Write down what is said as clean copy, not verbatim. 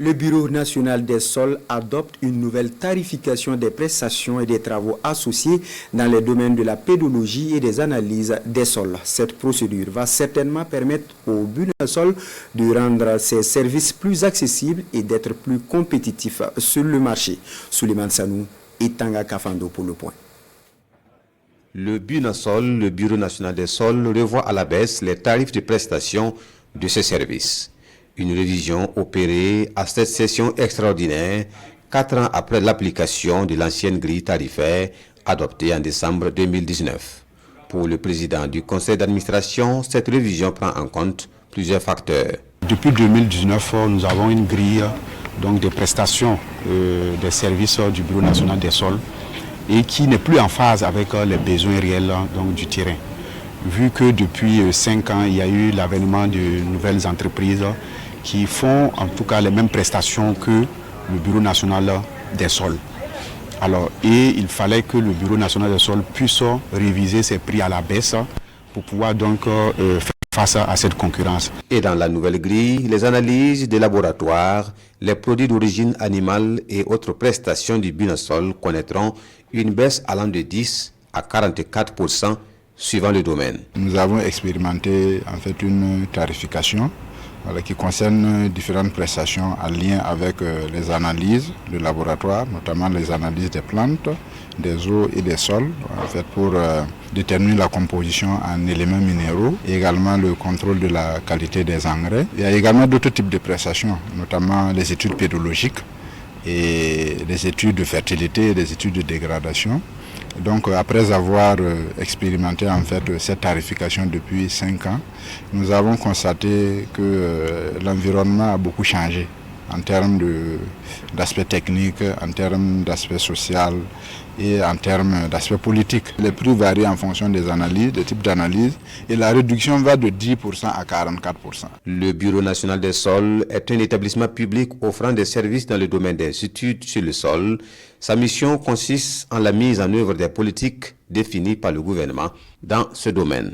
Le Bureau national des sols adopte une nouvelle tarification des prestations et des travaux associés dans les domaines de la pédologie et des analyses des sols. Cette procédure va certainement permettre au Bunasol de rendre ses services plus accessibles et d'être plus compétitif sur le marché. Souleymane Sanou et Tanga Kafando pour le point. Le Bunasol, le Bureau national des sols, revoit à la baisse les tarifs de prestation de ses services. Une révision opérée à cette session extraordinaire, 4 ans après l'application de l'ancienne grille tarifaire adoptée en décembre 2019. Pour le président du conseil d'administration, cette révision prend en compte plusieurs facteurs. Depuis 2019, nous avons une grille de prestations des services du Bureau national des sols et qui n'est plus en phase avec les besoins réels du terrain. Vu que depuis 5 ans, il y a eu l'avènement de nouvelles entreprises qui font en tout cas les mêmes prestations que le Bureau national des sols. Et il fallait que le Bureau national des sols puisse réviser ses prix à la baisse pour pouvoir faire face à cette concurrence. Et dans la nouvelle grille, les analyses des laboratoires, les produits d'origine animale et autres prestations du Bunasol connaîtront une baisse allant de 10 à 44% suivant le domaine. Nous avons expérimenté en fait une tarification qui concerne différentes prestations en lien avec les analyses de laboratoire, notamment les analyses des plantes, des eaux et des sols, pour déterminer la composition en éléments minéraux et également le contrôle de la qualité des engrais. Il y a également d'autres types de prestations, notamment les études pédologiques et les études de fertilité et les études de dégradation. Donc après avoir expérimenté en fait cette tarification depuis 5 ans, nous avons constaté que l'environnement a beaucoup changé en termes d'aspect technique, en termes d'aspect social et en termes d'aspect politique. Les prix varient en fonction des analyses, des types d'analyses, et la réduction va de 10% à 44%. Le Bureau national des sols est un établissement public offrant des services dans le domaine des études sur le sol. Sa mission consiste en la mise en œuvre des politiques définies par le gouvernement dans ce domaine.